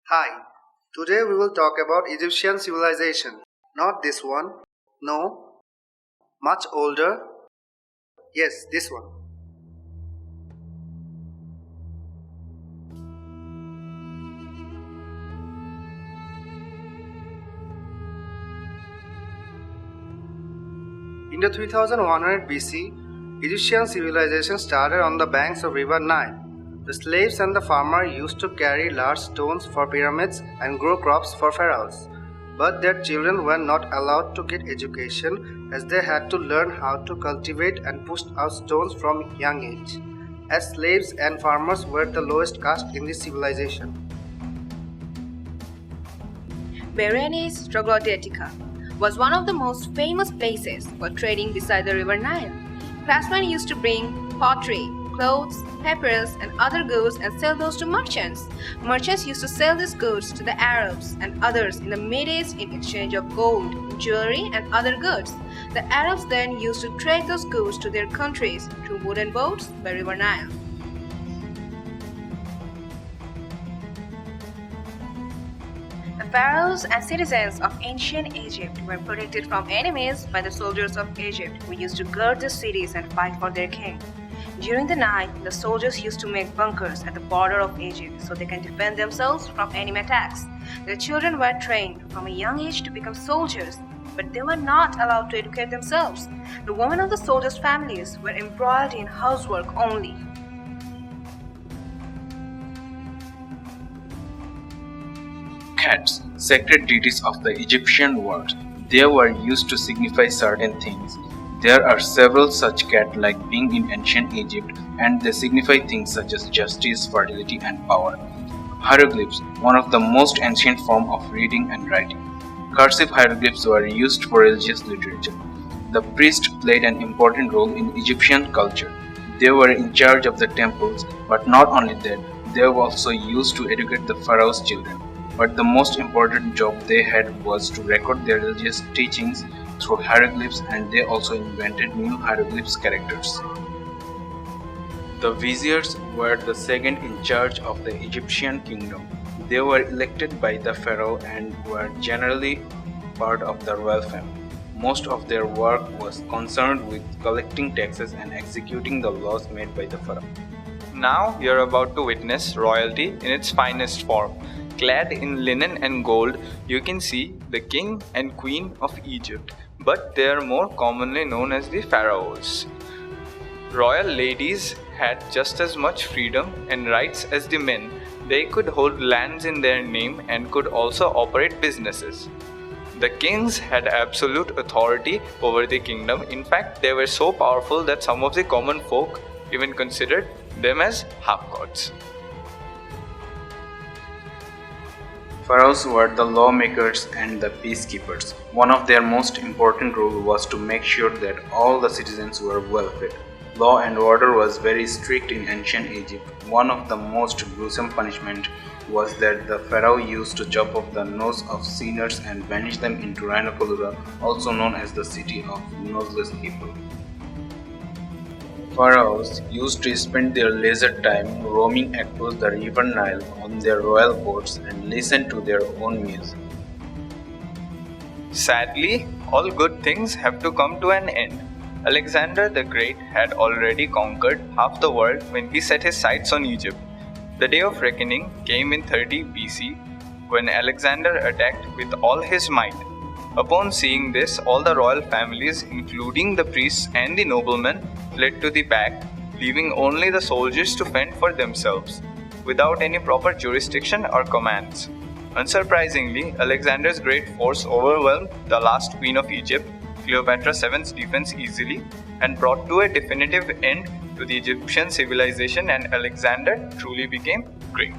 Hi, today we will talk about Egyptian civilization. Not this one, no, much older. Yes, this one. In the 3100 BC, Egyptian civilization started on the banks of river Nile. The slaves and the farmer used to carry large stones for pyramids and grow crops for pharaohs. But their children were not allowed to get education as they had to learn how to cultivate and push out stones from young age, as slaves and farmers were the lowest caste in this civilization. Berenice Troglodytica was one of the most famous places for trading beside the river Nile. Craftsmen used to bring pottery, clothes, papyrus, and other goods and sell those to merchants. Merchants used to sell these goods to the Arabs and others in the Mid East in exchange of gold, jewelry, and other goods. The Arabs then used to trade those goods to their countries through wooden boats by river Nile. The pharaohs and citizens of ancient Egypt were protected from enemies by the soldiers of Egypt who used to guard the cities and fight for their king. During the night, the soldiers used to make bunkers at the border of Egypt so they can defend themselves from enemy attacks. Their children were trained from a young age to become soldiers, but they were not allowed to educate themselves. The women of the soldiers' families were embroiled in housework only. Cats, sacred deities of the Egyptian world. They were used to signify certain things. There are several such cat-like beings in ancient Egypt, and they signify things such as justice, fertility, and power. Hieroglyphs, one of the most ancient forms of reading and writing. Cursive hieroglyphs were used for religious literature. The priests played an important role in Egyptian culture. They were in charge of the temples, but not only that, they were also used to educate the pharaoh's children. But the most important job they had was to record their religious teachings through hieroglyphs, and they also invented new hieroglyphs characters. The viziers were the second in charge of the Egyptian kingdom. They were elected by the pharaoh and were generally part of the royal family. Most of their work was concerned with collecting taxes and executing the laws made by the pharaoh. Now you're about to witness royalty in its finest form. Clad in linen and gold, you can see the king and queen of Egypt, but they are more commonly known as the pharaohs. Royal ladies had just as much freedom and rights as the men. They could hold lands in their name and could also operate businesses. The kings had absolute authority over the kingdom. In fact, they were so powerful that some of the common folk even considered them as half-gods. Pharaohs were the lawmakers and the peacekeepers. One of their most important roles was to make sure that all the citizens were well fed. Law and order was very strict in ancient Egypt. One of the most gruesome punishments was that the pharaoh used to chop off the nose of sinners and banish them into Rhinocolura, also known as the city of noseless people. Pharaohs used to spend their leisure time roaming across the river Nile on their royal boats and listen to their own music. Sadly, all good things have to come to an end. Alexander the Great had already conquered half the world when he set his sights on Egypt. The day of reckoning came in 30 BC when Alexander attacked with all his might. Upon seeing this, all the royal families, including the priests and the noblemen, fled to the back, leaving only the soldiers to fend for themselves, without any proper jurisdiction or commands. Unsurprisingly, Alexander's great force overwhelmed the last queen of Egypt, Cleopatra VII's defense easily, and brought to a definitive end to the Egyptian civilization, and Alexander truly became great.